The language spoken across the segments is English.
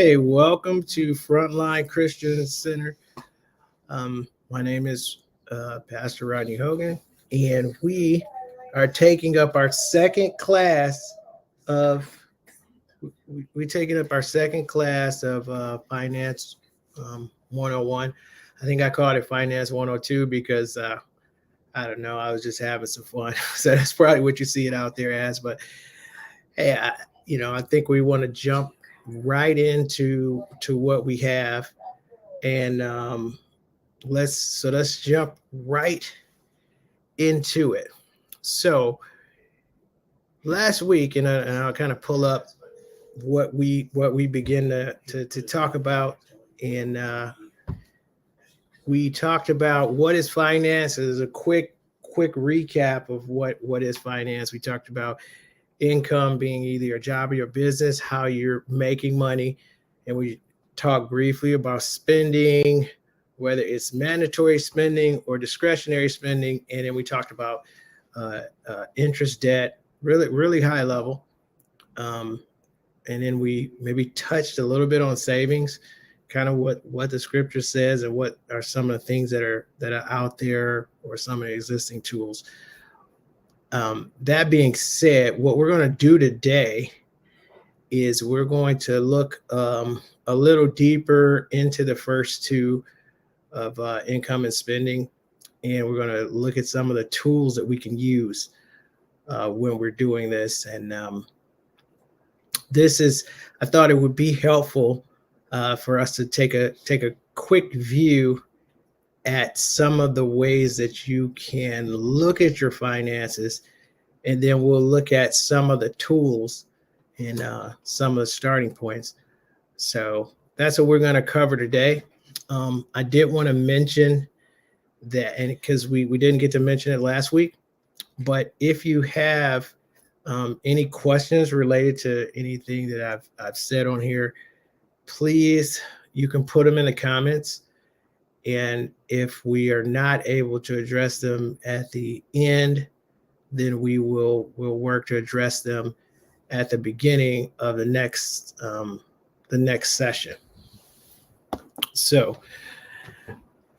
Hey, welcome to Frontline Christian Center. My name is Pastor Rodney Hogan, and we are taking up our second class of we're taking up our second class of Finance 101. I think I called it Finance 102 because I don't know, I was just having some fun. So that's probably what you see it out there as. But hey, I think we want to jump right into what we have, and let's jump right into it. So last week, and I'll kind of pull up what we begin to talk about, and we talked about what is finance. As a quick recap of what is finance. We talked about income being either your job or your business, how you're making money. And we talked briefly about spending, whether it's mandatory spending or discretionary spending. And then we talked about interest, debt, really high level. And then we maybe touched a little bit on savings, kind of what the scripture says and what are some of the things that are out there, or some of the existing tools. That being said, what we're going to do today is we're going to look a little deeper into the first two of income and spending, and we're going to look at some of the tools that we can use when we're doing this. And I thought it would be helpful for us to take a quick view at some of the ways that you can look at your finances, and then we'll look at some of the tools and some of the starting points. So that's what we're going to cover today. I did want to mention that, and because we didn't get to mention it last week, but if you have any questions related to anything that I've said on here, please, you can put them in the comments. And if we are not able to address them at the end, then we'll work to address them at the beginning of the next session. So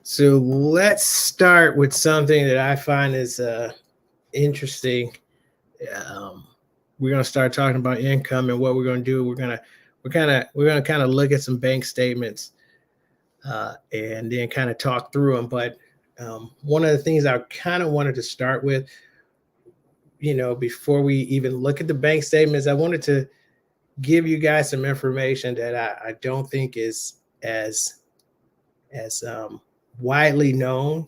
let's start with something that I find is interesting. We're going to start talking about income, and what we're going to do. We're going to kind of look at some bank statements. And then kind of talk through them. But one of the things I kind of wanted to start with, before we even look at the bank statements, I wanted to give you guys some information that I don't think is as widely known,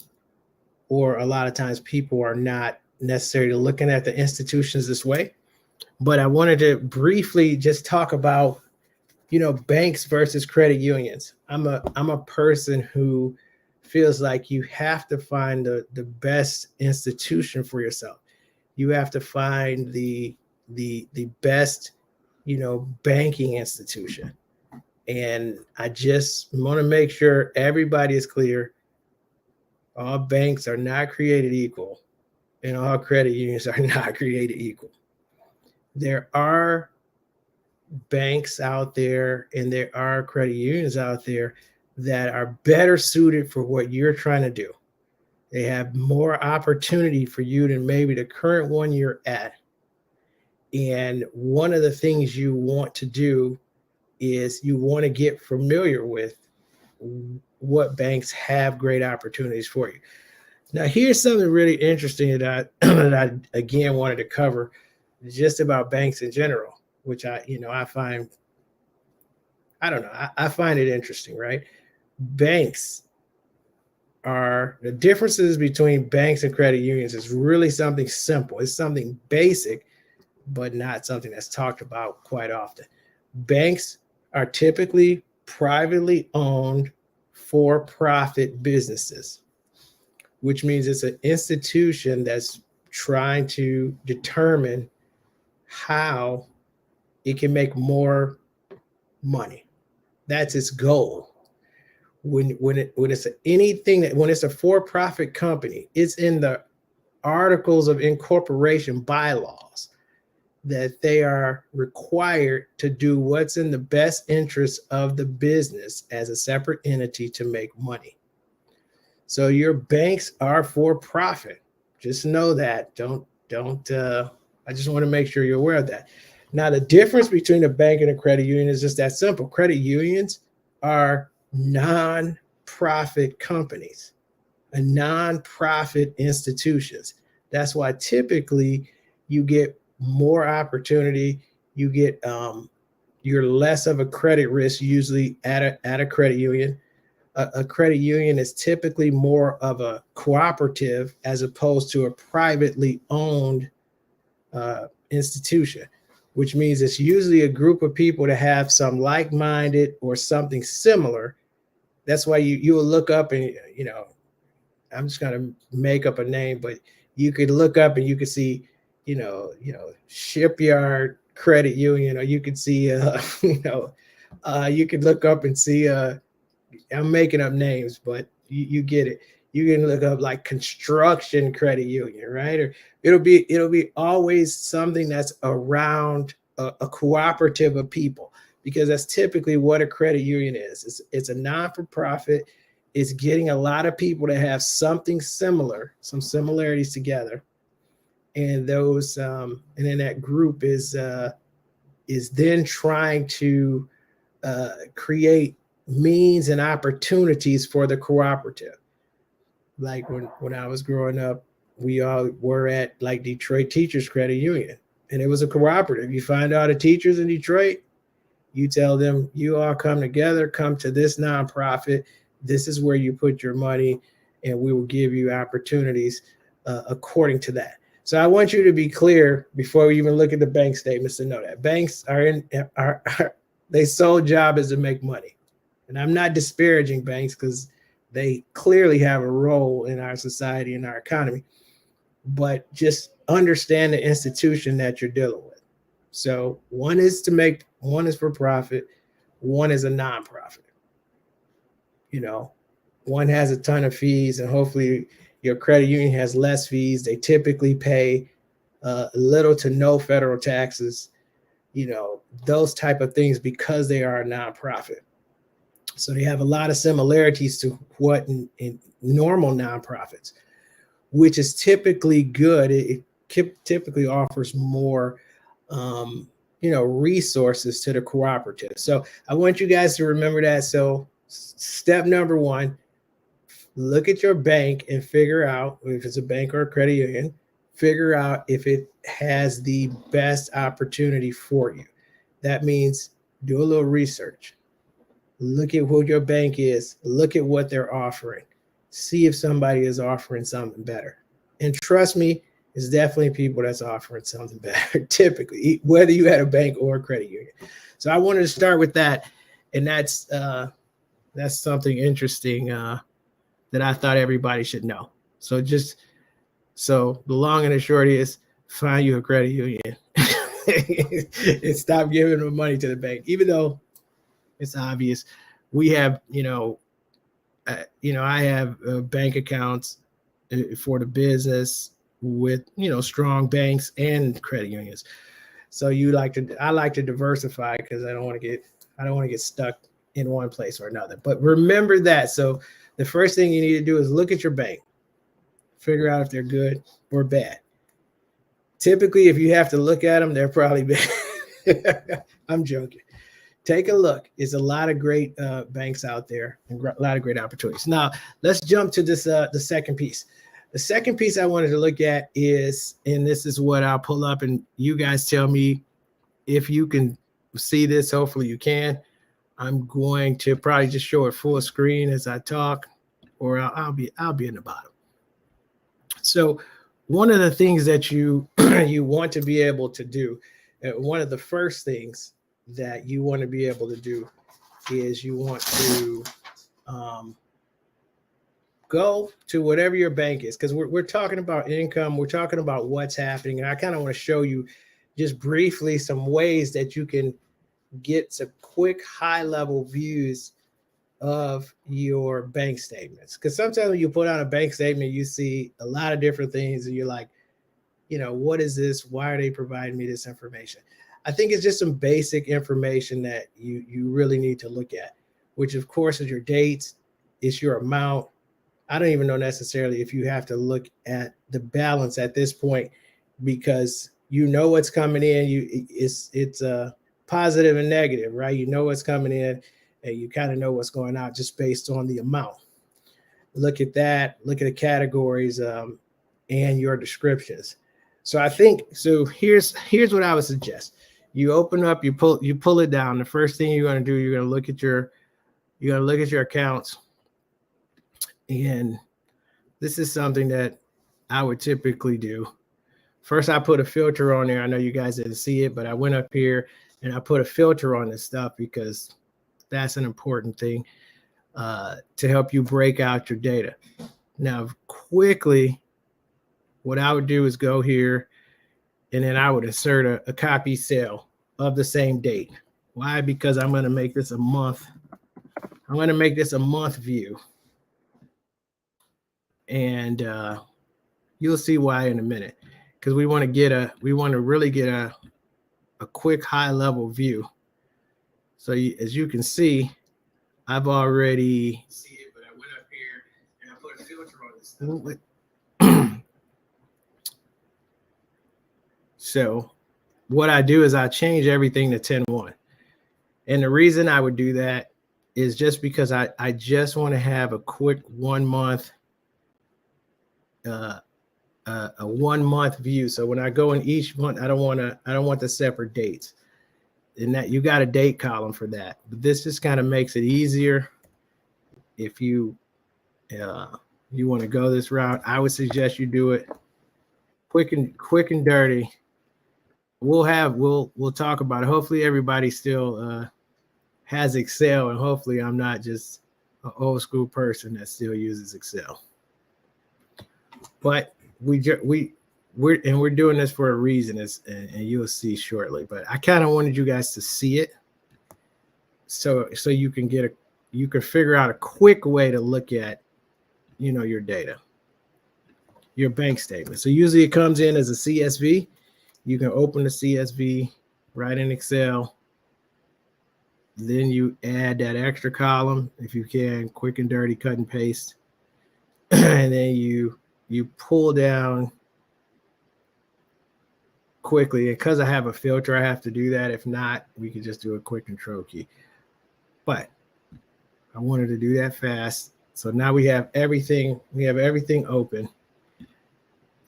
or a lot of times people are not necessarily looking at the institutions this way. But I wanted to briefly just talk about banks versus credit unions. I'm a person who feels like you have to find the best institution for yourself. You have to find the best, banking institution. And I just want to make sure everybody is clear. All banks are not created equal, and all credit unions are not created equal. There are banks out there, and there are credit unions out there that are better suited for what you're trying to do. They have more opportunity for you than maybe the current one you're at. And one of the things you want to do is you want to get familiar with what banks have great opportunities for you. Now, here's something really interesting that I again wanted to cover, just about banks in general, which I find, I don't know, I find it interesting, right? Banks the differences between banks and credit unions is really something simple. It's something basic, but not something that's talked about quite often. Banks are typically privately owned for-profit businesses, which means it's an institution that's trying to determine how it can make more money. That's its goal. When it's a for-profit company, it's in the articles of incorporation bylaws that they are required to do what's in the best interest of the business as a separate entity to make money. So your banks are for profit. Just know that. Don't. I just want to make sure you're aware of that. Now, the difference between a bank and a credit union is just that simple. Credit unions are non-profit companies, and non-profit institutions. That's why typically you get more opportunity. You get you're less of a credit risk usually at a credit union. A credit union is typically more of a cooperative as opposed to a privately owned institution, which means it's usually a group of people that have some like-minded or something similar. That's why you will look up and, I'm just going to make up a name, but you could look up and you could see, Shipyard Credit Union, or you could see, you could look up and see, I'm making up names, but you get it. You can look up like Construction Credit Union, right? Or it'll be always something that's around a cooperative of people, because that's typically what a credit union is. It's a non-for-profit. It's getting a lot of people to have something similar, some similarities together, and those and then that group is then trying to create means and opportunities for the cooperative. Like when I was growing up, we all were at like Detroit Teachers Credit Union, and it was a cooperative. You find all the teachers in Detroit, you tell them, you all come together, come to this nonprofit. This is where you put your money, and we will give you opportunities according to that. So I want you to be clear before we even look at the bank statements to know that banks are their sole job is to make money. And I'm not disparaging banks because they clearly have a role in our society and our economy, but just understand the institution that you're dealing with. So one is for profit, one is a nonprofit. One has a ton of fees, and hopefully your credit union has less fees. They typically pay little to no federal taxes, those type of things, because they are a nonprofit. So they have a lot of similarities to what in normal nonprofits, which is typically good. It typically offers more, resources to the cooperative. So I want you guys to remember that. So step number one, look at your bank and figure out if it's a bank or a credit union, figure out if it has the best opportunity for you. That means do a little research. Look at who your bank is. Look at what they're offering. See if somebody is offering something better. And trust me, it's definitely people that's offering something better, typically, whether you had a bank or a credit union. So I wanted to start with that. And that's something interesting that I thought everybody should know. So the long and the short is, find you a credit union and stop giving them money to the bank, even though it's obvious. We have, I have bank accounts for the business with, strong banks and credit unions. So I like to diversify because I don't want to get stuck in one place or another. But remember that. So the first thing you need to do is look at your bank, figure out if they're good or bad. Typically, if you have to look at them, they're probably bad. I'm joking. Take a look. There's a lot of great banks out there and a lot of great opportunities. Now, let's jump to this the second piece. The second piece I wanted to look at is, and this is what I'll pull up, and you guys tell me if you can see this. Hopefully you can. I'm going to probably just show it full screen as I talk, or I'll be in the bottom. So one of the things that you you want to be able to do, one of the first things that you want to be able to do is you want to go to whatever your bank is, because we're talking about income, we're talking about what's happening, and I kind of want to show you just briefly some ways that you can get some quick high-level views of your bank statements. Because sometimes when you put out a bank statement, you see a lot of different things, and you're like, what is this? Why are they providing me this information? I think it's just some basic information that you really need to look at, which of course is your dates, it's your amount. I don't even know necessarily if you have to look at the balance at this point, because you know what's coming in. It's a positive and negative, right? You know what's coming in, and you kind of know what's going out just based on the amount. Look at that. Look at the categories, and your descriptions. So I think so. Here's what I would suggest. You open up, you pull it down. The first thing you're going to do, you're going to look at your accounts. And this is something that I would typically do. First, I put a filter on there. I know you guys didn't see it, but I went up here and I put a filter on this stuff because that's an important thing to help you break out your data. Now, quickly, what I would do is go here and then I would insert a copy cell of the same date. Why? Because I'm going to make this a month. I'm going to make this a month view. And you'll see why in a minute, because we want to really get a quick high level view. So as you can see, I've already see it, but I went up here and I put a filter on this stuff. So what I do is I change everything to 10-1. And the reason I would do that is just because I just want to have a quick 1 month, a 1 month view. So when I go in each month, I don't want the separate dates. And that you got a date column for that. But this just kind of makes it easier. If you want to go this route, I would suggest you do it quick and dirty. We'll talk about it. Hopefully everybody still has Excel, and hopefully I'm not just an old school person that still uses Excel. But we're doing this for a reason, and you'll see shortly. But I kind of wanted you guys to see it, so you can figure out a quick way to look at, your data, your bank statement. So usually it comes in as a CSV. You can open the CSV right in Excel. Then you add that extra column if you can, quick and dirty, cut and paste, and then you pull down quickly. And because I have a filter, I have to do that. If not, we can just do a quick control key. But I wanted to do that fast. So now we have everything. We have everything open.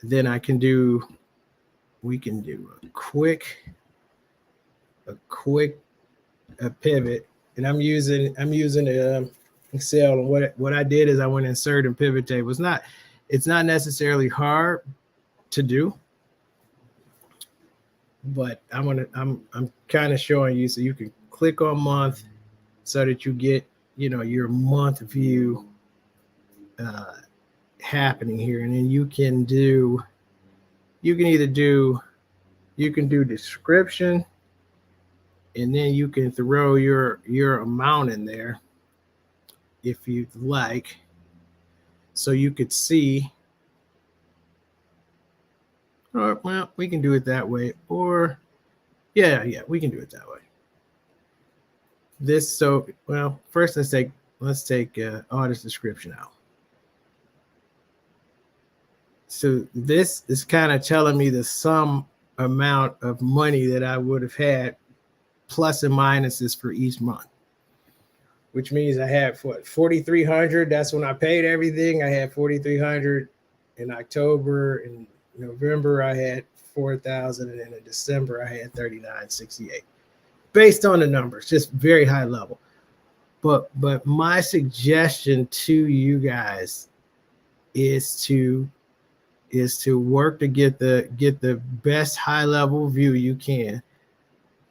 Then we can do a quick pivot. And I'm using Excel. And what I did is I went insert and pivot table. It's not necessarily hard to do, but I'm kind of showing you so you can click on month so that you get your month view happening here. And then you can do description, and then you can throw your amount in there if you'd like, so you could see. Or, well, we can do it that way, or yeah, we can do it that way. First let's take artist description out. So this is kind of telling me the sum amount of money that I would have had, plus and minuses for each month, which means I had $4,300. That's when I paid everything. I had $4,300 in October. In November, I had $4,000, and then in December, I had $3,968. Based on the numbers, just very high level. But my suggestion to you guys is to work to get the best high level view you can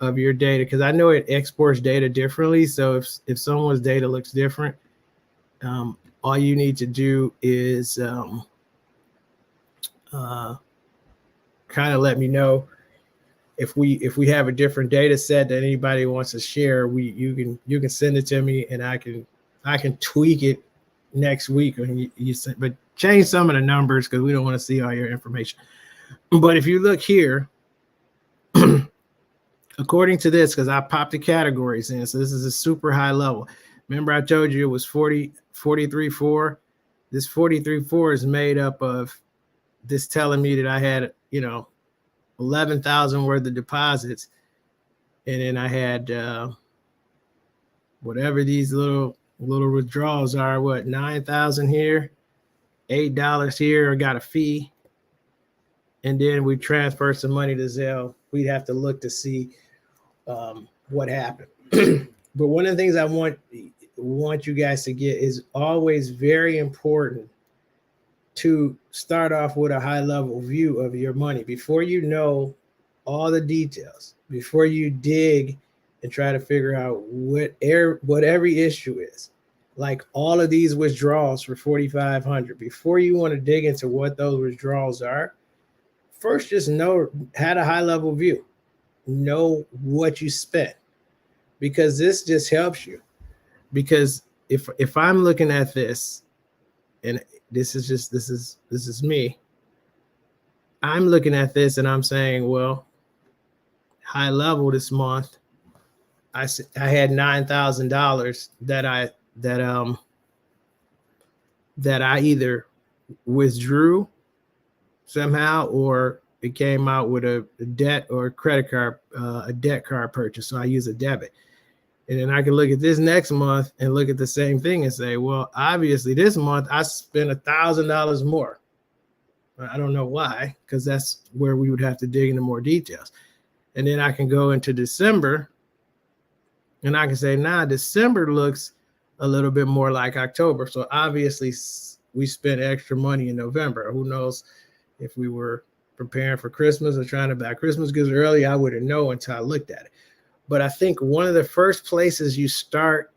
of your data, because I know it exports data differently. So if someone's data looks different, all you need to do is kind of let me know. If we have a different data set that anybody wants to share, you can send it to me, and I can tweak it next week. But change some of the numbers, because we don't want to see all your information. But if you look here, according to this, because I popped the categories in, so this is a super high level. Remember I told you it was 43.4. This 43.4 is made up of this telling me that I had, 11,000 worth of deposits. And then I had whatever these little withdrawals are, 9,000 here, $8 here, I got a fee. And then we transfer some money to Zelle. We'd have to look to see what happened. But one of the things I want you guys to get is always very important to start off with a high level view of your money before you know all the details, before you dig and try to figure out what every issue is. Like all of these withdrawals for 4,500, before you want to dig into what those withdrawals are, first just had a high level view, know what you spent, because this just helps you. Because if I'm looking at this, and this is me, I'm looking at this and I'm saying, well, high level this month, I had $9,000 that I either withdrew somehow, or it came out with a debt or a credit card, a debt card purchase. So I use a debit. And then I can look at this next month and look at the same thing and say, well, obviously this month I spent $1,000 more. I don't know why, because that's where we would have to dig into more details. And then I can go into December and I can say, nah, December looks a little bit more like October. So obviously we spent extra money in November. Who knows if we were preparing for Christmas or trying to buy Christmas goods early? I wouldn't know until I looked at it. But I think one of the first places you start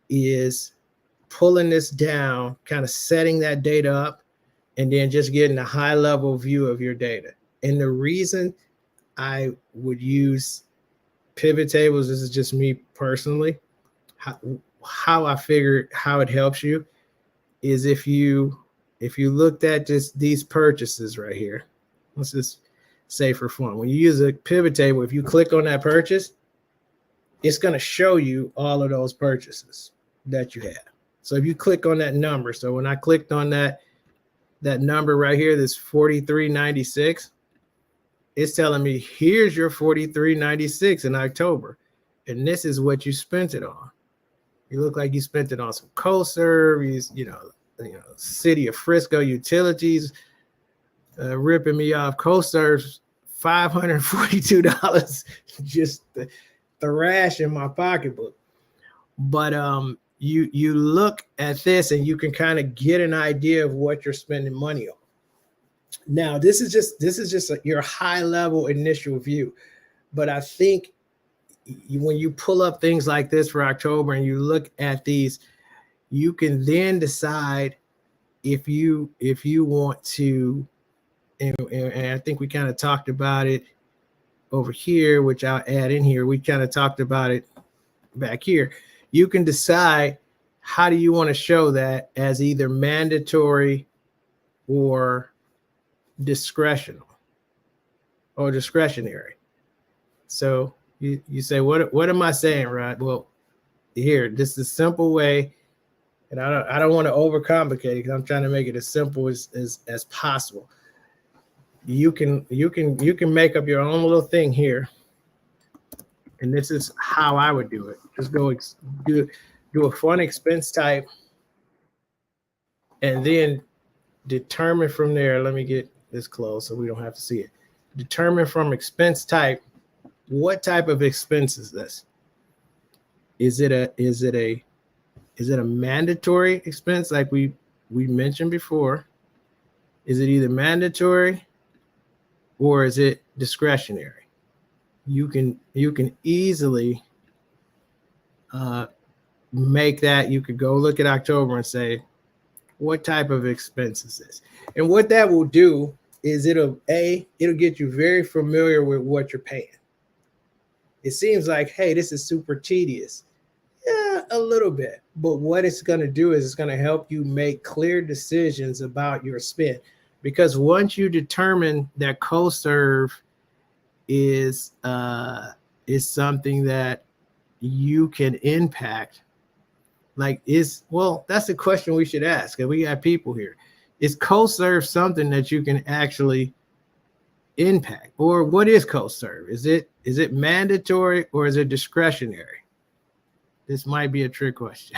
is pulling this down, kind of setting that data up, and then just getting a high level view of your data. And the reason I would use pivot tables, this is just me personally, how I figured how it helps you is if you looked at just these purchases right here, let's just say for fun, when you use a pivot table, if you click on that purchase, it's going to show you all of those purchases that you had. So if you click on that number, so when I clicked on that number right here, this 43.96, it's telling me here's your 43.96 in October, and this is what you spent it on. You look like you spent it on some CoServe, City of Frisco utilities, ripping me off. CoServe's $542, just the rash in my pocketbook. But you look at this and you can kind of get an idea of what you're spending money on. Now, this is just your high level initial view. But I think when you pull up things like this for October and you look at these, you can then decide if you want to, and I think we kind of talked about it over here, which I'll add in here. We kind of talked about it back here. You can decide how do you want to show that as either mandatory or discretionary. So you say, what am I saying, Rod? Well, here, this is a simple way, and I don't want to overcomplicate it because I'm trying to make it as simple as possible. You can make up your own little thing here, and this is how I would do it. Just go do a fun expense type, and then determine from there. Let me get this close so we don't have to see it. Determine from expense type, what type of expense is this? Is it a mandatory expense like we mentioned before? Is it either mandatory or is it discretionary? You can easily make that. You could go look at October and say, what type of expense is this? And what that will do is it'll get you very familiar with what you're paying. It seems like, hey, this is super tedious. Yeah, a little bit. But what it's going to do is it's going to help you make clear decisions about your spend. because once you determine that CoServe is something that you can impact, like that's the question we should ask. And we got people here. Is CoServe something that you can actually impact? Or what is CoServe? Is it mandatory or is it discretionary? This might be a trick question.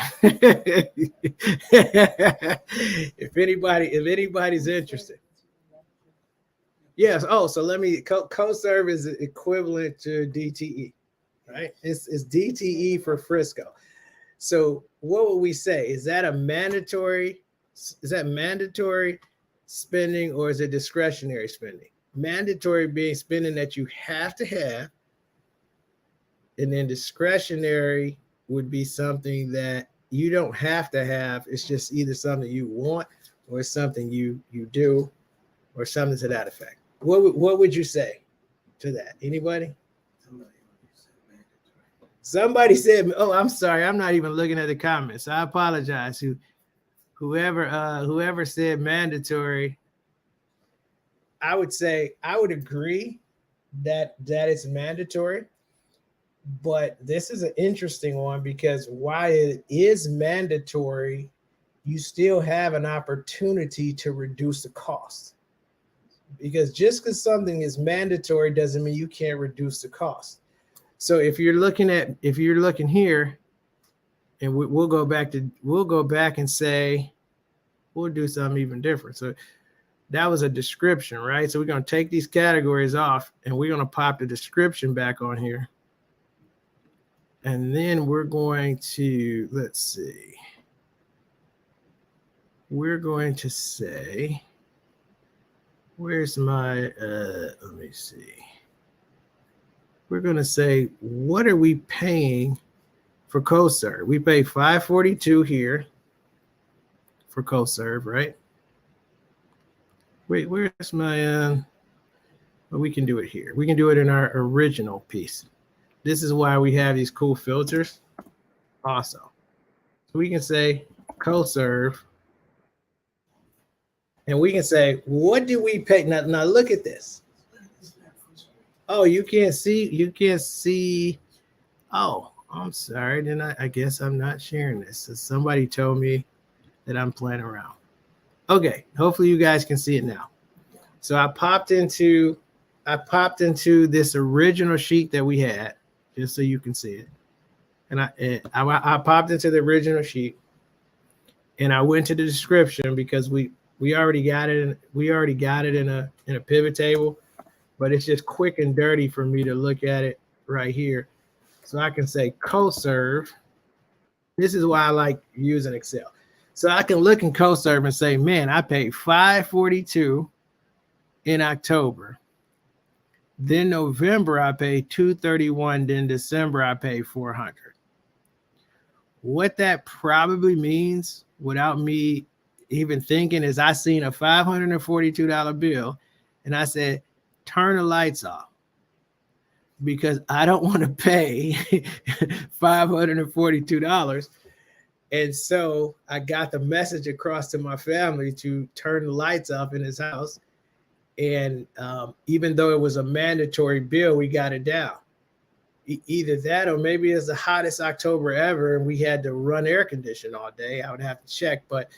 If anybody's interested. Yes. Oh, so let me CoServe is equivalent to DTE, right? It's DTE for Frisco. So what would we say? Is that mandatory spending or is it discretionary spending? Mandatory being spending that you have to have, and then discretionary would be something that you don't have to have. It's just either something you want or it's something you do or something to that effect. What would you say to that? Anybody? Somebody said, oh, I'm sorry. I'm not even looking at the comments. I apologize. Whoever said mandatory, I would agree that it's mandatory. But this is an interesting one because while it is mandatory, you still have an opportunity to reduce the cost. Because just because something is mandatory doesn't mean you can't reduce the cost. So if you're looking here, and we'll go back and say, we'll do something even different. So that was a description, right? So we're going to take these categories off and we're going to pop the description back on here. And then we're going to, let's see. We're going to say, where's my, let me see. We're going to say, what are we paying for CoServe? We pay $542 here for CoServe, right? Wait, where's my, well, we can do it here. We can do it in our original piece. This is why we have these cool filters also. So we can say CoServe, and we can say, what do we pay? Now look at this. Oh, you can't see. Oh, I'm sorry. Then I guess I'm not sharing this. So somebody told me that I'm playing around. Okay, hopefully you guys can see it now. So I popped into this original sheet that we had, just so you can see it. And I popped into the original sheet, and I went to the description because we already got it. We already got it in a pivot table, but it's just quick and dirty for me to look at it right here. So I can say CoServe. This is why I like using Excel. So I can look in CoServe and say, man, I paid $542 in October. Then November, I paid $231. Then December, I paid $400. What that probably means, without me even thinking, is I seen a $542 bill, and I said, turn the lights off, because I don't want to pay $542. And so I got the message across to my family to turn the lights off in his house. And even though it was a mandatory bill, we got it down. Either that, or maybe it's the hottest October ever and we had to run air conditioning all day. I would have to check. But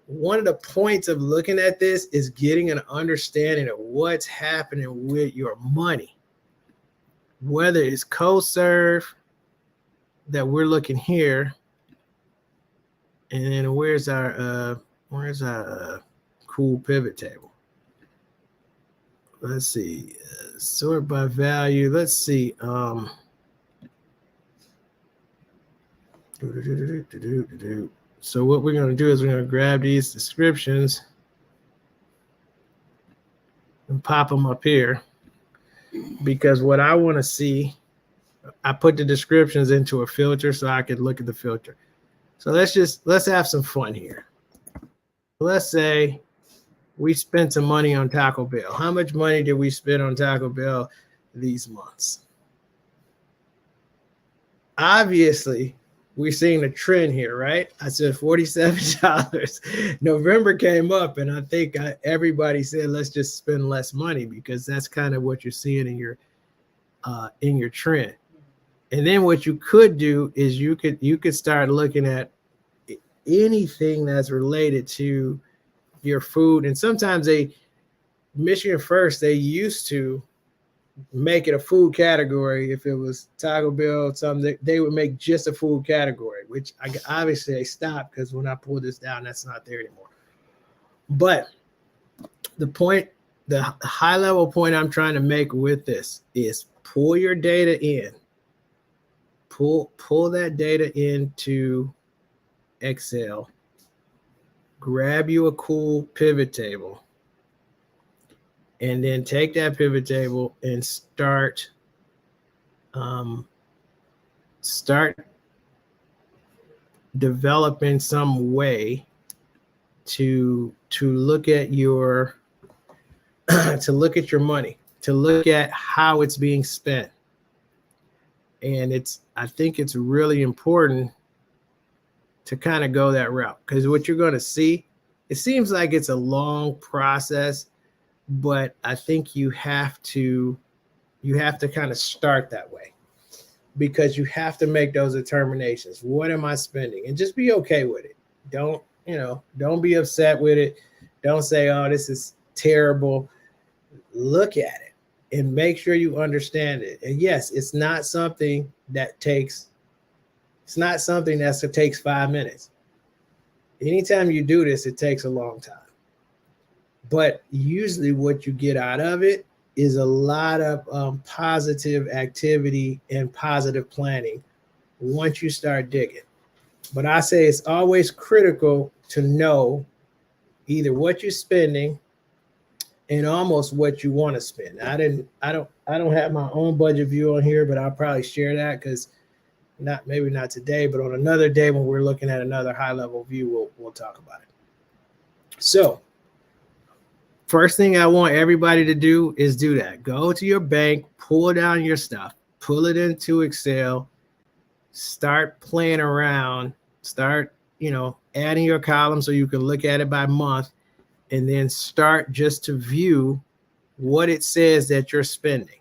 one of the points of looking at this is getting an understanding of what's happening with your money. Whether it's CoServe that we're looking here, and then where's our cool pivot table? Let's see, sort by value. Let's see. So what we're going to do is we're going to grab these descriptions and pop them up here, because what I want to see, I put the descriptions into a filter so I could look at the filter. So let's have some fun here. Let's say we spent some money on Taco Bell. How much money did we spend on Taco Bell these months? Obviously, we're seeing a trend here, right? I said $47. November came up, and I think everybody said, let's just spend less money, because that's kind of what you're seeing in your trend. And then what you could do is you could start looking at anything that's related to your food. And sometimes Michigan First, they used to make it a food category. If it was Taco Bell or something, they would make just a food category, which obviously they stopped, because when I pulled this down, that's not there anymore. But the high level point I'm trying to make with this is pull your data in. Pull that data into Excel. Grab you a cool pivot table, and then take that pivot table and start developing some way to look at your to look at your money, to look at how it's being spent. And I think it's really important to kind of go that route, because what you're going to see, it seems like it's a long process, but I think you have to kind of start that way, because you have to make those determinations. What am I spending? And just be okay with it. Don't be upset with it. Don't say, oh, this is terrible. Look at it and make sure you understand it. And yes, it's not something that takes 5 minutes. Anytime you do this, it takes a long time. But usually what you get out of it is a lot of positive activity and positive planning once you start digging. But I say it's always critical to know either what you're spending and almost what you want to spend. I don't have my own budget view on here, but I'll probably share that, because maybe not today, but on another day when we're looking at another high level view, we'll talk about it. So first thing I want everybody to do is do that. Go to your bank, pull down your stuff, pull it into Excel, start playing around, start, adding your columns so you can look at it by month, and then start just to view what it says that you're spending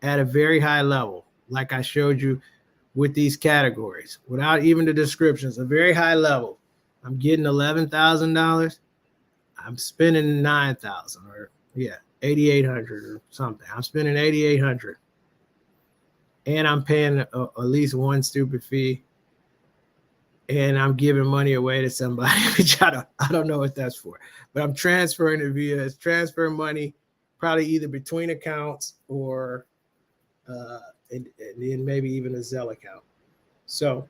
at a very high level. Like I showed you with these categories, without even the descriptions, a very high level. I'm getting $11,000. I'm spending $9,000, or $8,800 or something. I'm spending $8,800, and I'm paying at least one stupid fee, and I'm giving money away to somebody, which I don't know what that's for, but I'm transferring it via transfer money, probably either between accounts or and then maybe even a Zelle account. So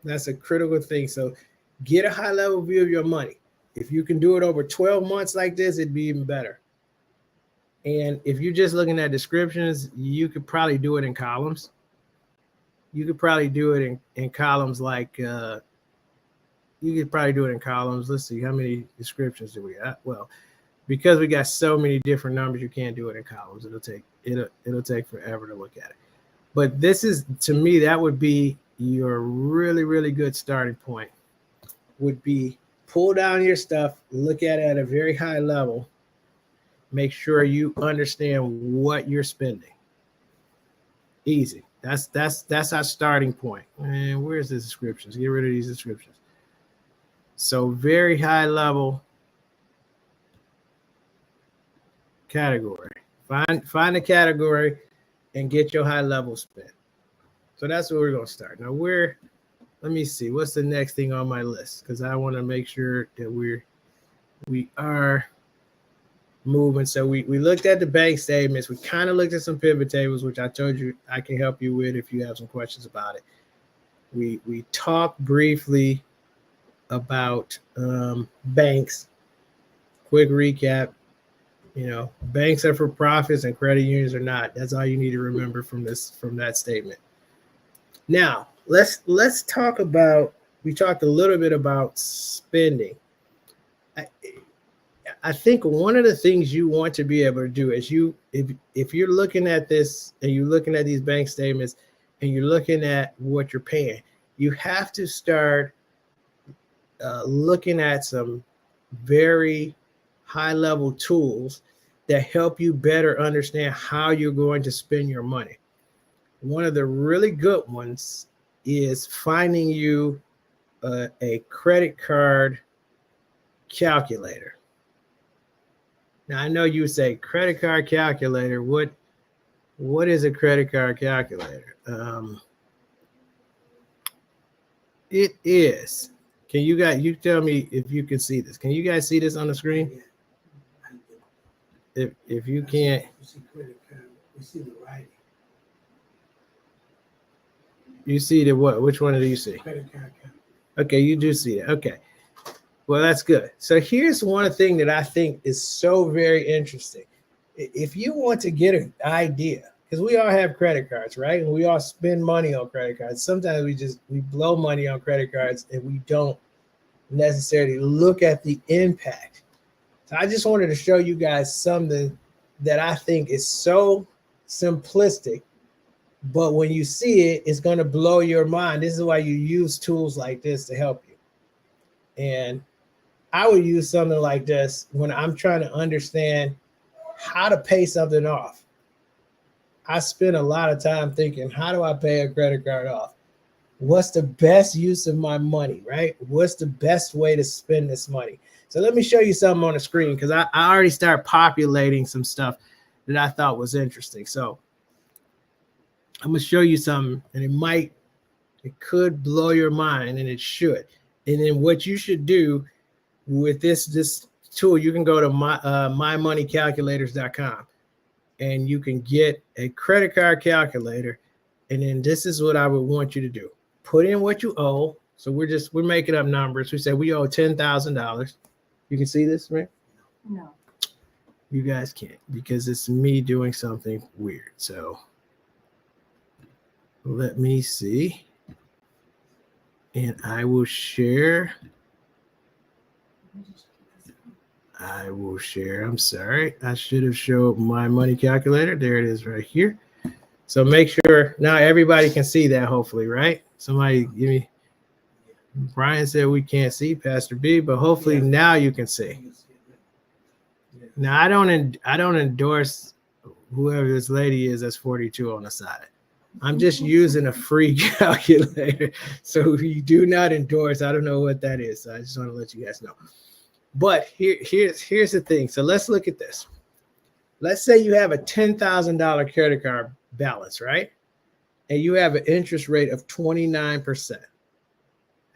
that's a critical thing. So get a high level view of your money. If you can do it over 12 months like this, it'd be even better. And if you're just looking at descriptions, you could probably do it in columns. You could probably do it in columns like, you could probably do it in columns. Let's see, how many descriptions do we have? Well, because we got so many different numbers, you can't do it in columns. It'll take forever to look at it. But this is, to me, that would be your really, really good starting point, would be pull down your stuff, look at it at a very high level, make sure you understand what you're spending. Easy. That's our starting point. And where's the descriptions? Get rid of these descriptions. So very high level category. Find a category and get your high level spend. So that's where we're going to start. Now let me see, what's the next thing on my list? Because I want to make sure that we are moving. So we looked at the bank statements. We kind of looked at some pivot tables, which I told you I can help you with if you have some questions about it. We talked briefly about banks. Quick recap. Banks are for profits and credit unions are not. That's all you need to remember from that statement. Now, let's talk about, we talked a little bit about spending. I think one of the things you want to be able to do is if you're looking at this and you're looking at these bank statements and you're looking at what you're paying, you have to start looking at some very high level tools that help you better understand how you're going to spend your money. One of the really good ones is finding you a credit card calculator. Now, I know you say credit card calculator. What is a credit card calculator? It is. Can you tell me if you can see this? Can you guys see this on the screen? If you can't, we see the writing. You see the what? Which one do you see? Credit card. Okay, you do see it. Okay. Well, that's good. So here's one thing that I think is so very interesting. If you want to get an idea, because we all have credit cards, right? And we all spend money on credit cards. Sometimes we blow money on credit cards and we don't necessarily look at the impact. So I just wanted to show you guys something that I think is so simplistic, but when you see it, it's going to blow your mind. This is why you use tools like this to help you. And I would use something like this when I'm trying to understand how to pay something off. I spend a lot of time thinking, how do I pay a credit card off? What's the best use of my money, right? What's the best way to spend this money? So let me show you something on the screen, because I already started populating some stuff that I thought was interesting. So I'm going to show you something, and it could blow your mind, and it should. And then what you should do with this tool, you can go to mymoneycalculators.com, and you can get a credit card calculator. And then this is what I would want you to do. Put in what you owe. So we're making up numbers. We say we owe $10,000. You can see this, right? No. You guys can't, because it's me doing something weird. So let me see. And I will share. I'm sorry. I should have showed my money calculator. There it is right here. So make sure now everybody can see that, hopefully, right? Somebody give me. Brian said we can't see, Pastor B, but hopefully now you can see. Now I don't endorse whoever this lady is that's 42 on the side. I'm just using a free calculator. So we do not endorse. I don't know what that is. So I just want to let you guys know. But here's the thing. So let's look at this. Let's say you have a $10,000 credit card balance, right? And you have an interest rate of 29%.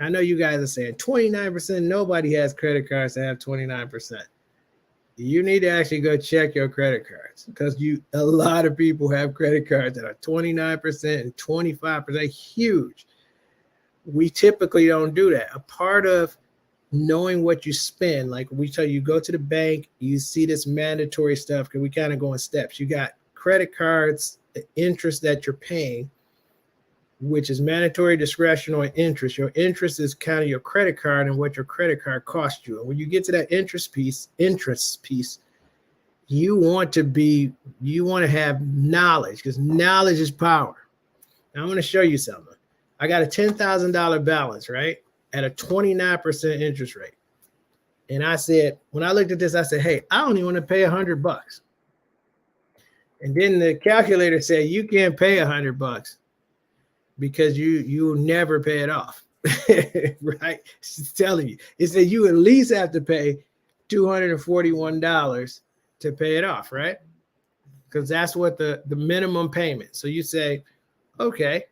I know you guys are saying 29%. Nobody has credit cards that have 29%. You need to actually go check your credit cards, because a lot of people have credit cards that are 29% and 25%, huge. We typically don't do that. A part of knowing what you spend, like we tell you, go to the bank, you see this mandatory stuff, because we kind of go in steps. You got credit cards, the interest that you're paying, which is mandatory, discretionary interest. Your interest is kind of your credit card and what your credit card costs you. And when you get to that interest piece, you want to have knowledge, because knowledge is power. Now I'm going to show you something. I got a $10,000 balance, right, at a 29% interest rate. And I said, when I looked at this, I said, hey, I only want to pay $100. And then the calculator said, you can't pay $100 because you'll never pay it off. Right? It's telling you. It said you at least have to pay $241 to pay it off, right? Because that's what the minimum payment. So you say, okay,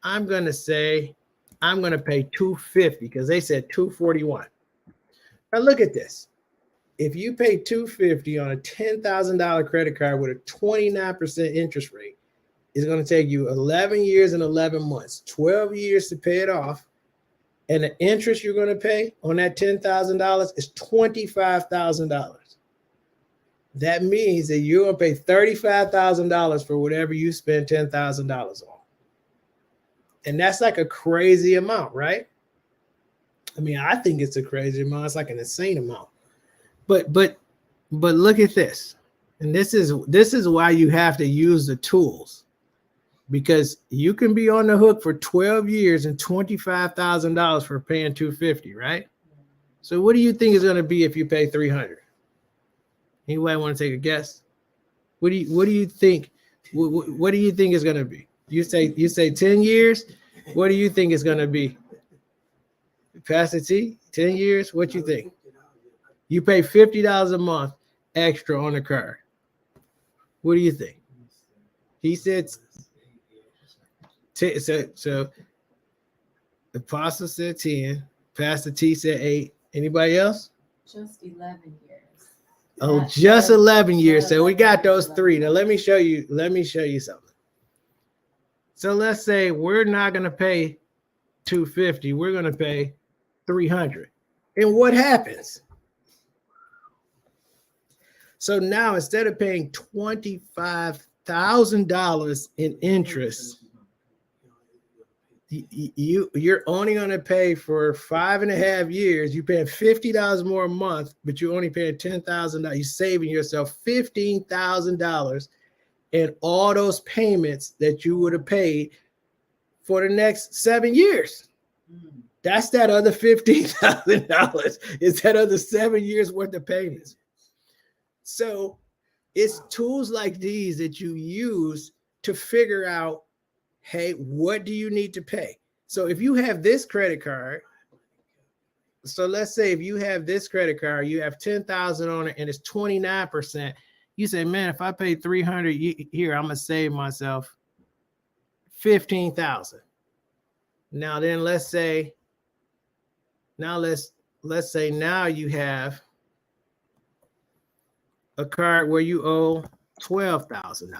I'm going to pay $250, because they said $241. Now look at this. If you pay $250 on a $10,000 credit card with a 29% interest rate, it's going to take you 11 years and 11 months, 12 years to pay it off. And the interest you're going to pay on that $10,000 is $25,000. That means that you're going to pay $35,000 for whatever you spend $10,000 on. And that's like a crazy amount, right? I mean, I think it's a crazy amount. It's like an insane amount. But look at this. And this is why you have to use the tools. because you can be on the hook for 12 years and $25,000 for paying $250, right? So what do you think is going to be if you pay $300? Anybody want to take a guess? What do you think? What do you think is going to be? You say 10 years. What do you think is going to be? Pastor T, 10 years. What you think? You pay $50 a month extra on the card. What do you think? He said. So the Apostle said 10. Pastor T said 8. Anybody else? Just 11 years. Oh, just 11 years. So we got those three. Now let me show you something. So let's say we're not going to pay $250. We're going to pay $300. And what happens? So now instead of paying $25,000 in interest, you're only going to pay for 5.5 years. You're paying $50 more a month, but you're only paying $10,000. You're saving yourself $15,000 in all those payments that you would have paid for the next 7 years. That's that other $15,000. Is that other 7 years worth of payments. So it's tools like these that you use to figure out, hey, what do you need to pay? So if you have this credit card, so let's say if you have this credit card, you have 10,000 on it and it's 29%. You say, man, if I pay 300 here, I'm gonna save myself 15,000. Now then, let's say now you have a card where you owe $12,000,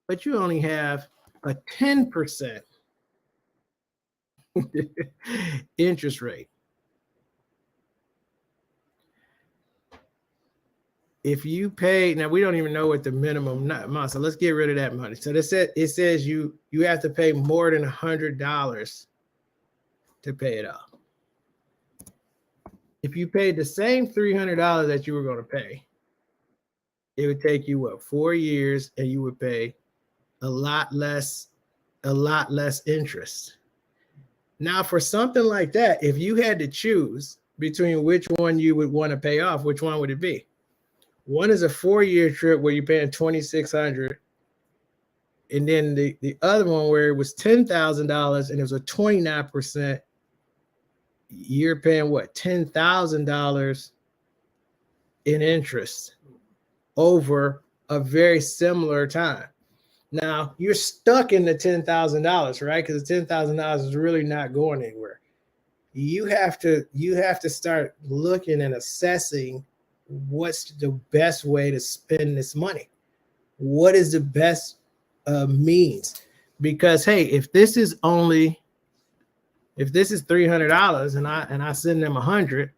but you only have a 10% interest rate. If you pay, now we don't even know what the minimum amount, so let's get rid of that money. So it says you have to pay more than $100 to pay it off. If you paid the same $300 that you were going to pay, it would take you 4 years, and you would pay a lot less interest. Now, for something like that, if you had to choose between which one you would want to pay off, which one would it be? One is a 4-year trip where you're paying $2,600, and then the other one where it was $10,000 and it was a 29%. You're paying what, $10,000 in interest over a very similar time. Now you're stuck in the $10,000, right? Because the $10,000 is really not going anywhere. You have to start looking and assessing what's the best way to spend this money. What is the best means? Because hey, if this is $300 and I send them 100,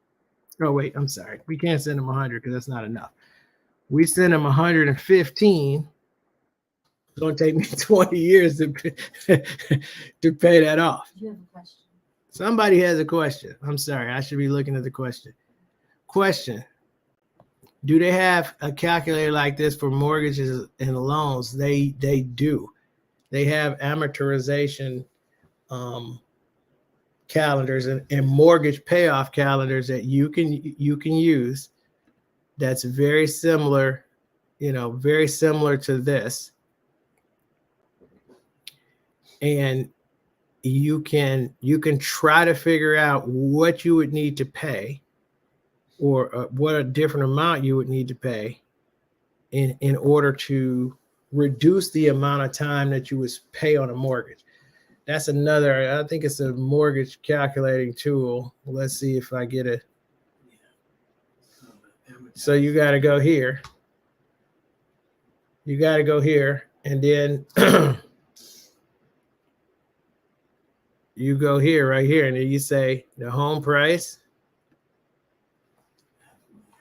oh wait, I'm sorry, we can't send them 100 because that's not enough. We send them 115. It's going to take me 20 years to pay that off. You have a question. Somebody has a question. I'm sorry, I should be looking at the question. Question: do they have a calculator like this for mortgages and loans? They do. They have amortization calendars and mortgage payoff calendars that you can use. That's very similar, very similar to this. And you can try to figure out what you would need to pay, or what a different amount you would need to pay in order to reduce the amount of time that you would pay on a mortgage. That's another, I think it's a mortgage calculating tool. Let's see if I get it. So you got to go here. You got to go here, and then you go here, right here, and then you say the home price,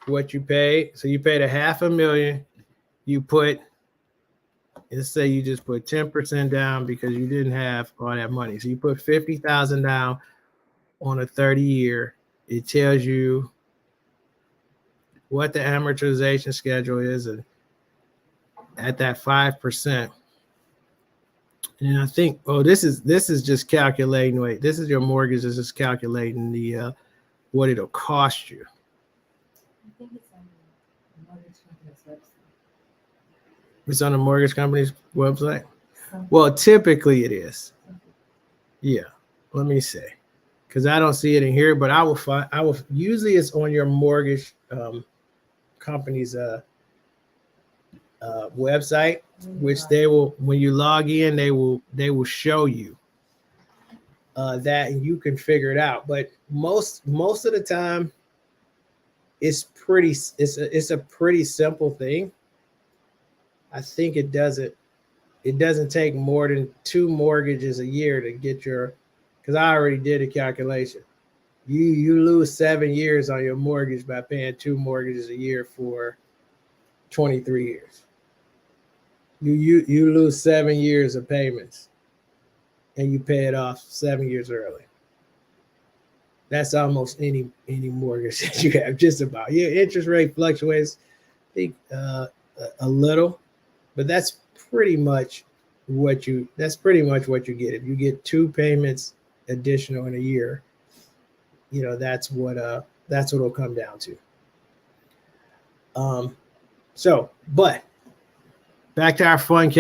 what you paid. So you paid $500,000. You put, let's say you just put 10% down because you didn't have all that money. So you put $50,000 down on a 30-year. It tells you what the amortization schedule is, and at that 5%, And I think, oh, this is just calculating. Wait, this is your mortgage. This is calculating the what it'll cost you. I think it's on the mortgage company's website. It's on the mortgage company's website. Something- Well, typically it is. something. Yeah. Let me see, because I don't see it in here, but I will find. I will usually it's on your mortgage company's website, which they will, when you log in, they will show you that, and you can figure it out. But most of the time, it's a pretty simple thing. I think it doesn't take more than 2 mortgages a year to get your, because I already did a calculation. You lose 7 years on your mortgage by paying 2 mortgages a year for 23 years. You lose 7 years of payments, and you pay it off 7 years early. That's almost any mortgage that you have, just about. Yeah, interest rate fluctuates, I think, a little, but that's pretty much what you get. If you get 2 payments additional in a year, that's what it'll come down to. But back to our fun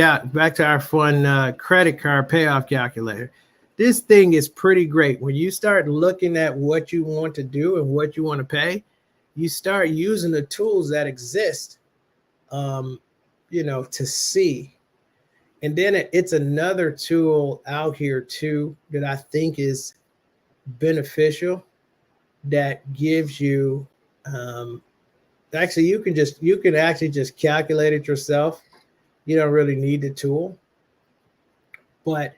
credit card payoff calculator. This thing is pretty great. When you start looking at what you want to do and what you want to pay, you start using the tools that exist, to see. And then it's another tool out here too that I think is beneficial, that gives you, actually you can actually just calculate it yourself. You don't really need the tool, but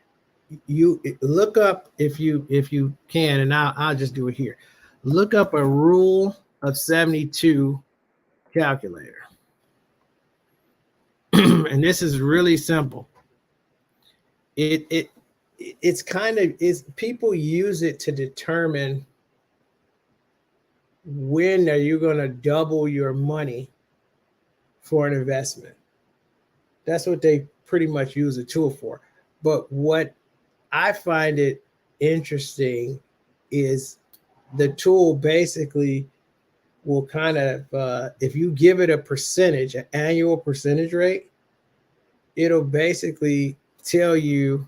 you look up, if you can, and I'll just do it here. Look up a rule of 72 calculator. And this is really simple. It's people use it to determine when are you going to double your money for an investment. That's what they pretty much use the tool for. But what I find it interesting is the tool basically will kind of, if you give it a percentage, an annual percentage rate, it'll basically tell you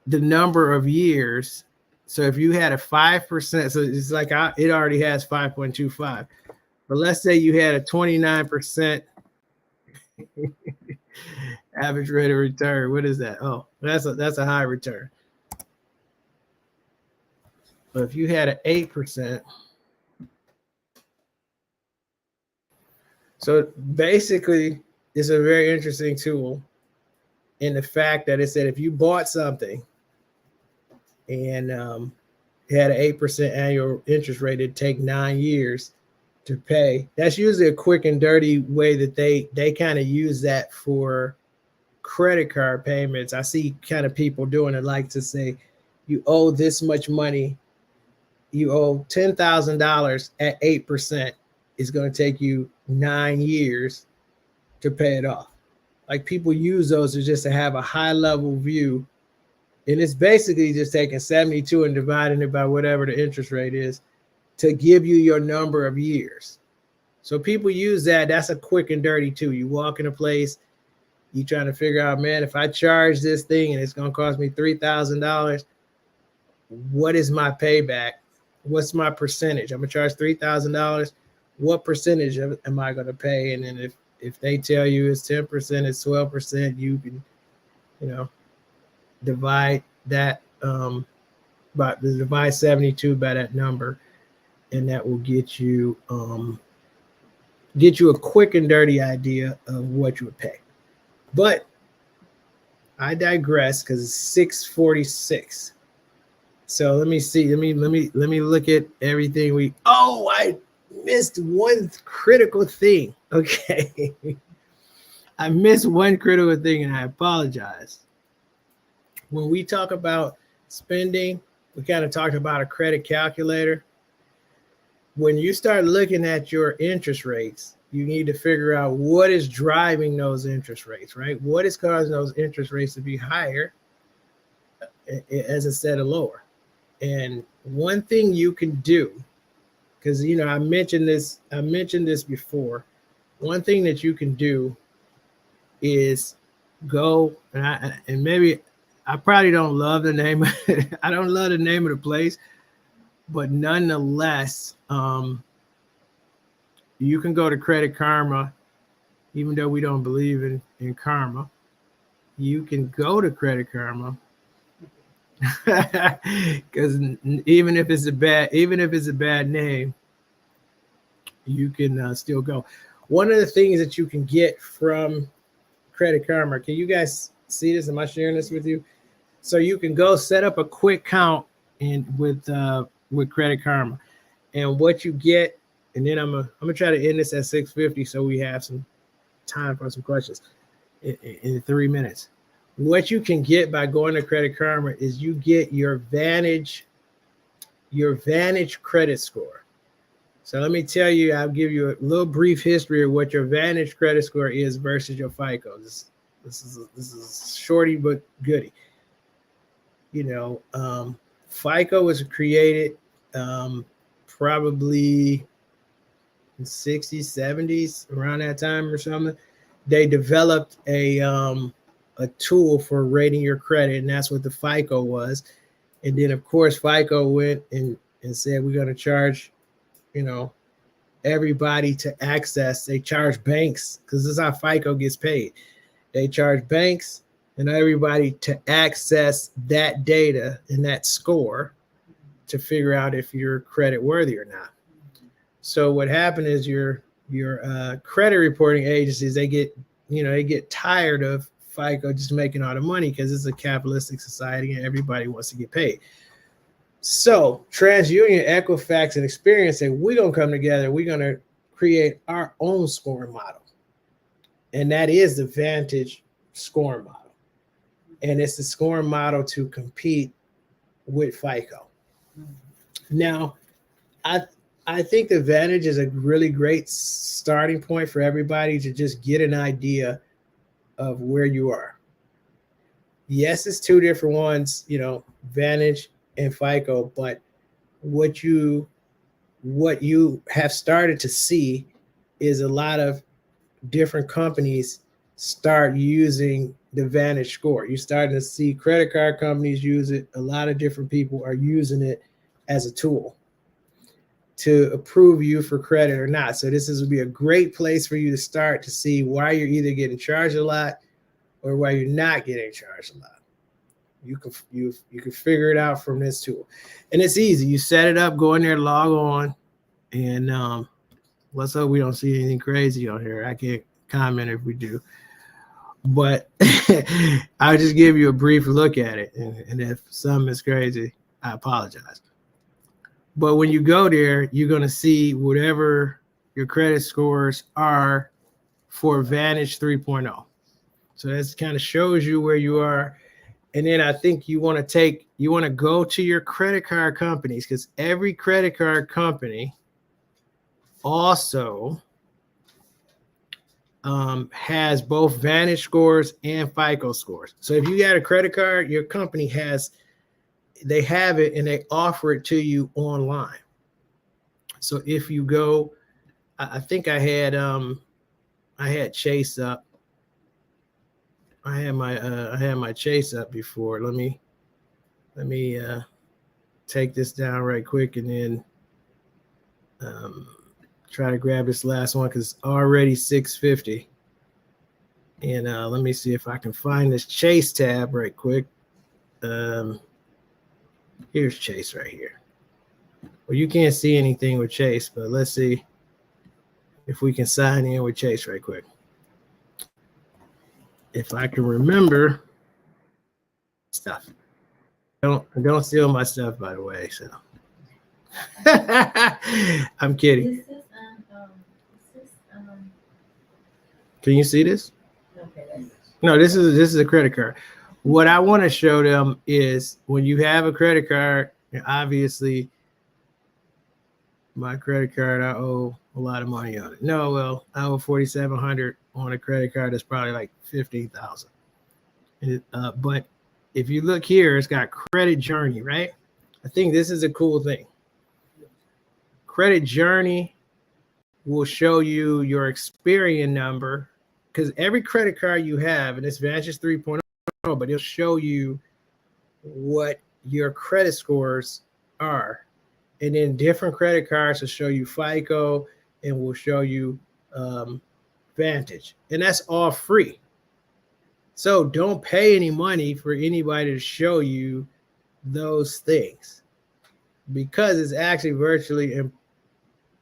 the number of years. So if you had a 5%, so it's like it already has 5.25, but let's say you had a 29% average rate of return. What is that? Oh, that's a high return. But if you had an 8%, so basically it's a very interesting tool in the fact that it said if you bought something and it had an 8% annual interest rate, it'd take 9 years to pay. That's usually a quick and dirty way that they kind of use that for credit card payments. I see kind of people doing it, like to say you owe this much money, you owe $10,000 at 8%. It's going to take you 9 years to pay it off. Like, people use those just to have a high level view. And it's basically just taking 72 and dividing it by whatever the interest rate is to give you your number of years. So people use that. That's a quick and dirty too. You walk in a place, you trying to figure out, man, if I charge this thing and it's going to cost me $3,000, what is my payback? What's my percentage? I'm going to charge $3,000. What percentage am I going to pay? And then if they tell you it's 10%, it's 12%, you can, divide that divide 72 by that number, and that will get you a quick and dirty idea of what you would pay. But I digress, because it's 6:46. So let me see. Let me look at everything I missed one critical thing. Okay. I missed one critical thing, and I apologize. When we talk about spending, we kind of talked about a credit calculator. When you start looking at your interest rates, you need to figure out what is driving those interest rates, right? What is causing those interest rates to be higher as instead of lower? And one thing you can do, because I mentioned this before. One thing that you can do is go and maybe I probably don't love the name. I don't love the name of the place, but nonetheless, you can go to Credit Karma, even though we don't believe in karma. You can go to Credit Karma because even if it's a bad name, you can still go. One of the things that you can get from Credit Karma, can you guys see this? Am I sharing this with you? So you can go set up a quick count with Credit Karma, and what you get, and then I'm gonna try to end this at 6:50 so we have some time for some questions in 3 minutes. What you can get by going to Credit Karma is you get your Vantage credit score. So let me tell you, I'll give you a little brief history of what your Vantage credit score is versus your FICO. This is shorty but goody. FICO was created probably in 60s, 70s, around that time or something. They developed a tool for rating your credit, and that's what the FICO was. And then, of course, FICO went and said, we're going to charge, everybody to access. They charge banks, because this is how FICO gets paid. They charge banks and everybody to access that data and that score to figure out if you're credit worthy or not. So what happened is your credit reporting agencies, they get tired of FICO just making all the money, because it's a capitalistic society and everybody wants to get paid. So TransUnion, Equifax, and Experian said, we're going to come together. We're going to create our own scoring model. And that is the Vantage scoring model. And it's the scoring model to compete with FICO. Now, I think the Vantage is a really great starting point for everybody to just get an idea of where you are. Yes, it's two different ones, Vantage and FICO, but what you have started to see is a lot of different companies start using the Vantage score. You're starting to see credit card companies use it. A lot of different people are using it as a tool to approve you for credit or not. So this would be a great place for you to start to see why you're either getting charged a lot or why you're not getting charged a lot. You can figure it out from this tool, and it's easy. You set it up, go in there, log on, and let's hope we don't see anything crazy on here. I can't comment if we do, but I'll just give you a brief look at it, and if something is crazy, I apologize. But when you go there, you're going to see whatever your credit scores are for Vantage 3.0. So that kind of shows you where you are. And then I think you want to go to your credit card companies, because every credit card company also has both Vantage scores and FICO scores. So if you got a credit card, your company they have it and they offer it to you online. So if you go, I think I had Chase up. I had my Chase up before. Let me take this down right quick and then try to grab this last one, because it's already 6:50. And let me see if I can find this Chase tab right quick. Here's Chase right here. Well, you can't see anything with Chase, but let's see if we can sign in with Chase right quick. If I can remember stuff. Don't steal my stuff, by the way. So I'm kidding. Can you see this? Okay. No, this is a credit card. What I want to show them is when you have a credit card, obviously my credit card, I owe a lot of money on it. No, well, I owe 4,700 on a credit card that's probably like 15,000. But if you look here, it's got credit journey, right? I think this is a cool thing. Credit journey will show you your Experian number, because every credit card you have, and it's Vantage 3.0, but it'll show you what your credit scores are. And then different credit cards will show you FICO and will show you Vantage. And that's all free. So don't pay any money for anybody to show you those things, because it's actually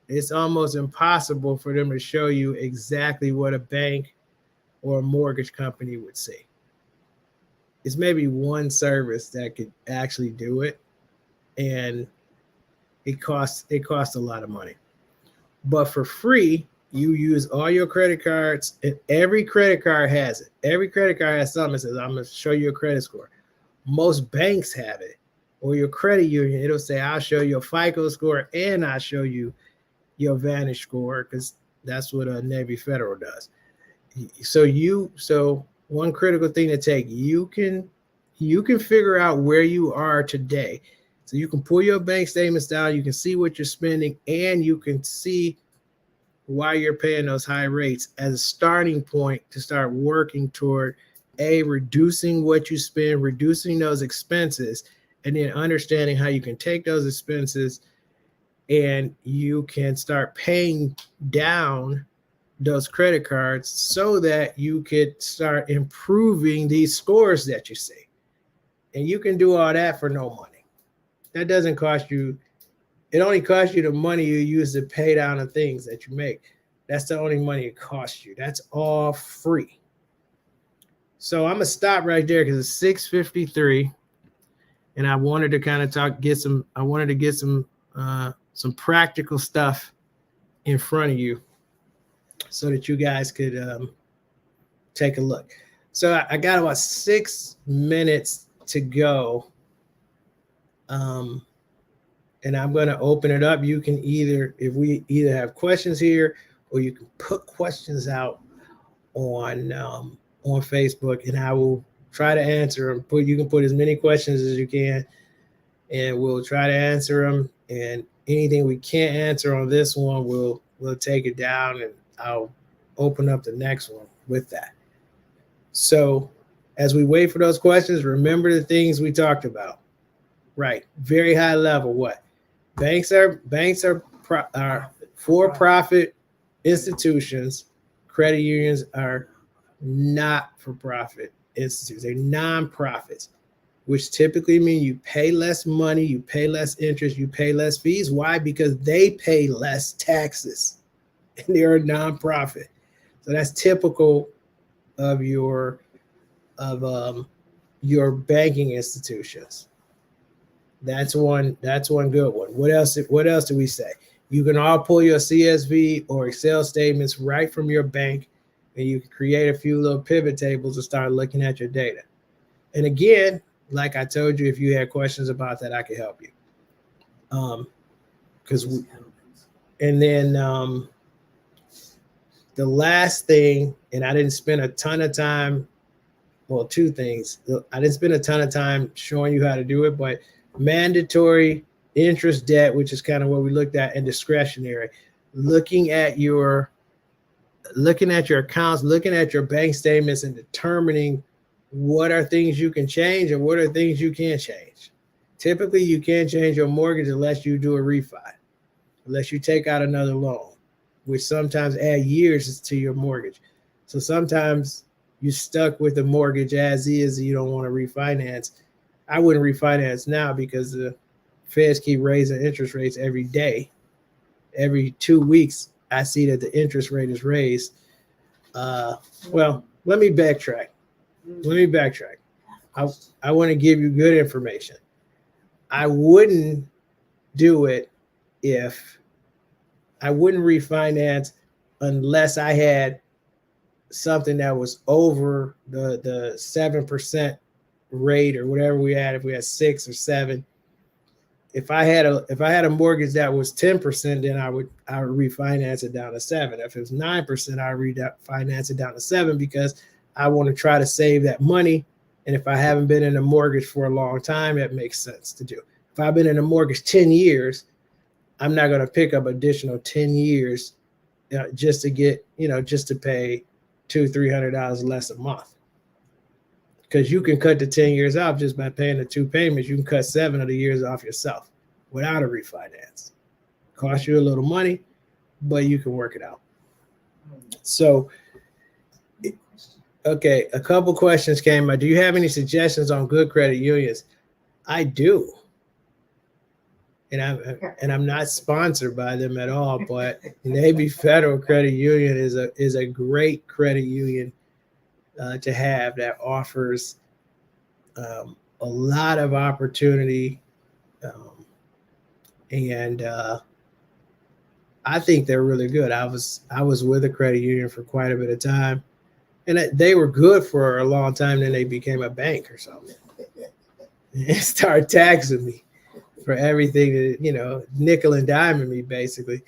it's almost impossible for them to show you exactly what a bank or a mortgage company would say. It's maybe one service that could actually do it, and it costs a lot of money. But for free, you use all your credit cards, and every credit card has it. Every credit card has something that says, I'm going to show you a credit score. Most banks have it, or your credit union. It'll say, I'll show you a FICO score and I'll show you your Vantage score, because that's what a Navy Federal does. So one critical thing to take, you can figure out where you are today. So you can pull your bank statements down, you can see what you're spending, and you can see why you're paying those high rates as a starting point to start working toward reducing what you spend, reducing those expenses, and then understanding how you can take those expenses and you can start paying down those credit cards so that you could start improving these scores that you see. And you can do all that for no money. That doesn't cost you. It only costs you the money you use to pay down the things that you make. That's the only money it costs you. That's all free. So I'm gonna stop right there because it's 6:53, and I wanted to kind of get some practical stuff in front of you so that you guys could take a look. So I got about 6 minutes to go. And I'm going to open it up. You can either have questions here, or you can put questions out on Facebook, and I will try to answer them. You can put as many questions as you can, and we'll try to answer them. And anything we can't answer on this one, we'll take it down, and I'll open up the next one with that. So as we wait for those questions, remember the things we talked about. Right. Very high level. What? Banks are for-profit institutions. Credit unions are not-for-profit institutes. They're nonprofits, which typically mean you pay less money, you pay less interest, you pay less fees. Why? Because they pay less taxes, and they're a nonprofit. So that's typical of your banking institutions. That's one good one. What else do we say? You can all pull your CSV or Excel statements right from your bank, and you can create a few little pivot tables to start looking at your data. And again, like I told you, if you had questions about that, I could help you. The last thing, and I didn't spend a ton of time. Well, two things. I didn't spend a ton of time showing you how to do it, but mandatory interest debt, which is kind of what we looked at, and discretionary. Looking at your accounts, looking at your bank statements, and determining what are things you can change and what are things you can't change. Typically, you can't change your mortgage unless you do a refi, unless you take out another loan, which sometimes add years to your mortgage. So sometimes you're stuck with the mortgage as is, and you don't want to refinance. I wouldn't refinance now because the Feds keep raising interest rates every day. Every 2 weeks, I see that the interest rate is raised. Well, let me backtrack. I want to give you good information. I wouldn't do it I wouldn't refinance unless I had something that was over the 7% rate or whatever we had. If we had 6 or 7, if I had a mortgage that was 10%, then I would refinance it down to 7. If it was 9%, I refinance it down to 7 because I want to try to save that money. And if I haven't been in a mortgage for a long time, that makes sense to do. If I've been in a mortgage 10 years, I'm not going to pick up additional 10 years just to get, just to pay $200-300 less a month. Because you can cut the 10 years off just by paying the 2 payments. You can cut 7 of the years off yourself without a refinance. Cost you a little money, but you can work it out. So, okay, a couple questions came up. Do you have any suggestions on good credit unions? I do. And I'm not sponsored by them at all, but Navy Federal Credit Union is a great credit union to have that offers a lot of opportunity, and I think they're really good. I was with a credit union for quite a bit of time, and they were good for a long time. Then they became a bank or something, and started taxing me for everything that, nickel and diming me basically.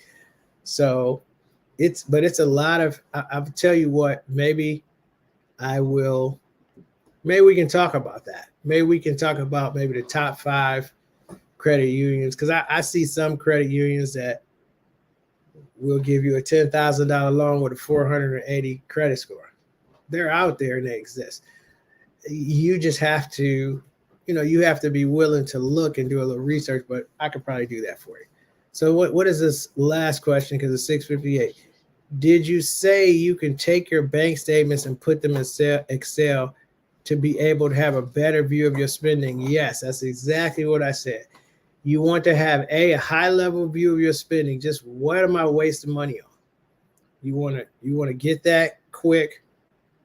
So it's a lot of. I'll tell you what. Maybe we can talk about that. Maybe we can talk about maybe the top 5 credit unions, because I see some credit unions that will give you a $10,000 loan with a 480 credit score. They're out there and they exist. You just have to, you have to be willing to look and do a little research, but I could probably do that for you. So what is this last question? Because it's 6:58. Did you say you can take your bank statements and put them in Excel to be able to have a better view of your spending? Yes, that's exactly what I said. You want to have a high level view of your spending. Just what am I wasting money on? You want to get that quick.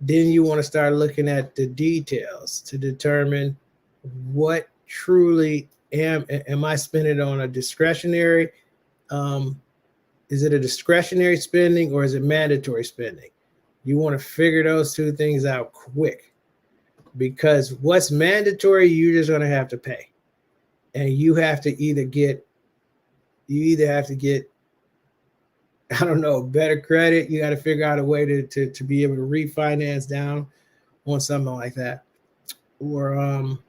Then you want to start looking at the details to determine what truly am I spending on a discretionary? Is it a discretionary spending or is it mandatory spending? You want to figure those 2 things out quick, because what's mandatory, you're just going to have to pay. And you have to either have to get, I don't know, better credit. You got to figure out a way to be able to refinance down on something like that. Or,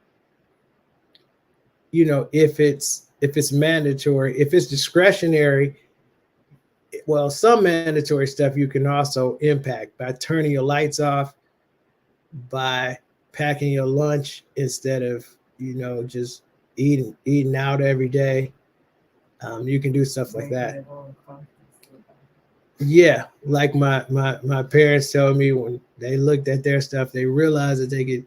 if it's mandatory, if it's discretionary, well, some mandatory stuff you can also impact by turning your lights off, by packing your lunch instead of, just eating out every day. You can do stuff like that. Yeah, like my parents told me when they looked at their stuff, they realized that they could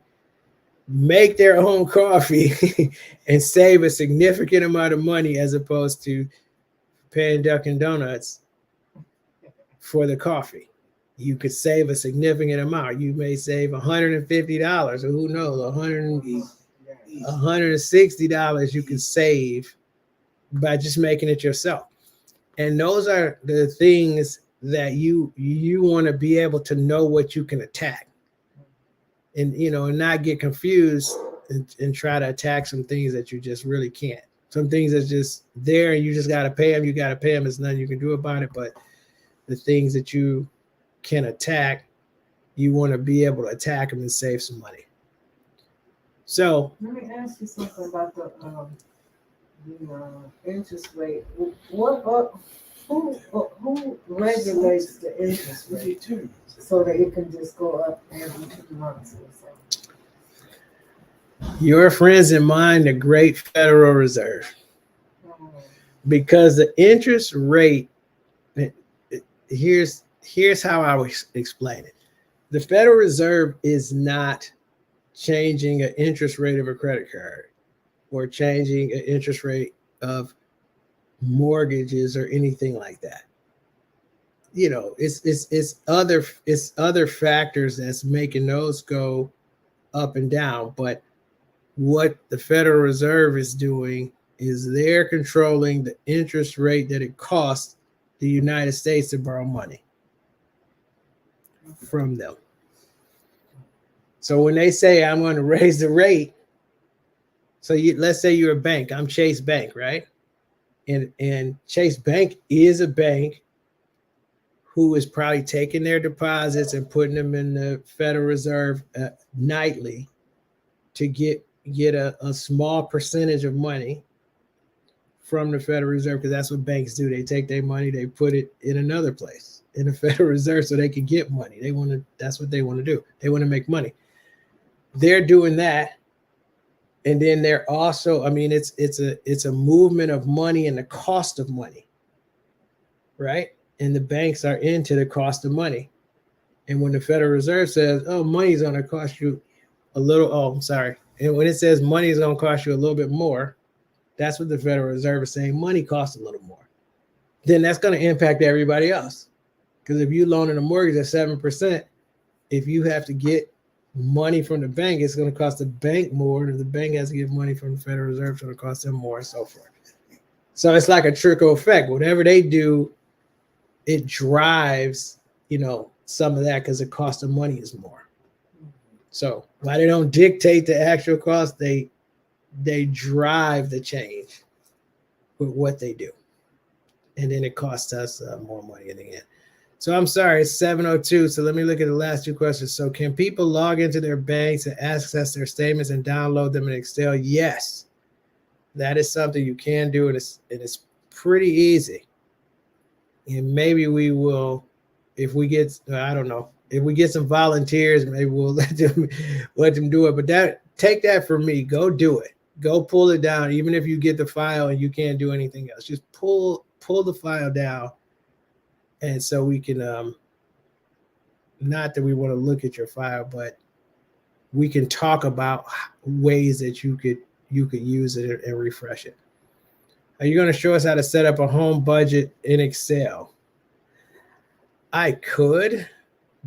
make their own coffee and save a significant amount of money as opposed to paying Dunkin' Donuts for the coffee. You could save a significant amount. You may save $150, or who knows, $160 you can save by just making it yourself. And those are the things that you want to be able to know what you can attack, and and not get confused and try to attack some things that you just really can't. Some things that's just there and you just got to pay them. You got to pay them. There's nothing you can do about it. But the things that you can attack, you want to be able to attack them and save some money. So let me ask you something about the interest rate. Who regulates the interest rate so that it can just go up every 2 months or so? Your friends and mine, the great Federal Reserve, because the interest rate. Here's how I would explain it. The Federal Reserve is not changing an interest rate of a credit card or changing an interest rate of mortgages or anything like that. It's other factors that's making those go up and down. But what the Federal Reserve is doing is they're controlling the interest rate that it costs the United States to borrow money from them. So when they say I'm going to raise the rate, So let's say you're a bank. I'm Chase Bank, right? And Chase Bank is a bank who is probably taking their deposits and putting them in the Federal Reserve nightly to get a small percentage of money from the Federal Reserve, because that's what banks do. They take their money, they put it in another place in the Federal Reserve so they can get money. That's what they want to do. They want to make money. They're doing that. And then they're also, I mean, it's a movement of money and the cost of money, right? And the banks are into the cost of money. And when the Federal Reserve says, oh, money's going to cost you a little, oh, I'm sorry. And when it says money is going to cost you a little bit more, that's what the Federal Reserve is saying. Money costs a little more. Then that's going to impact everybody else. Because if you loan a mortgage at 7%, if you have to get money from the bank, it's going to cost the bank more. And if the bank has to get money from the Federal Reserve, it's going to cost them more, and so forth. So it's like a trickle effect. Whatever they do, it drives, some of that, because the cost of money is more. So while they don't dictate the actual cost, they drive the change with what they do. And then it costs us more money in the end. So I'm sorry, it's 7:02. So let me look at the last two questions. So can people log into their banks and access their statements and download them in Excel? Yes, that is something you can do, and it's pretty easy. And maybe we will, if we get, I don't know, if we get some volunteers, maybe we'll let them do it. But take that from me. Go do it. Go pull it down. Even if you get the file and you can't do anything else, just pull the file down. And so we can, not that we want to look at your file, but we can talk about ways that you could use it and refresh it. Are you going to show us how to set up a home budget in Excel? I could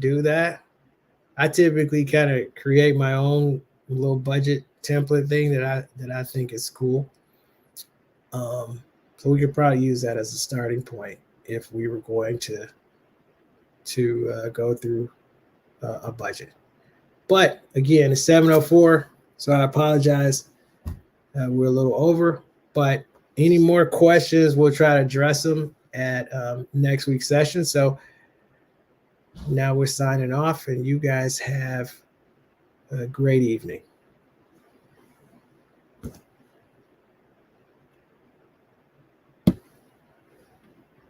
do that. I typically kind of create my own little budget template thing that I think is cool. So we could probably use that as a starting point if we were going to go through a budget. But again, it's 7:04, so I apologize. We're a little over, but any more questions, we'll try to address them at next week's session. So now we're signing off, and you guys have a great evening.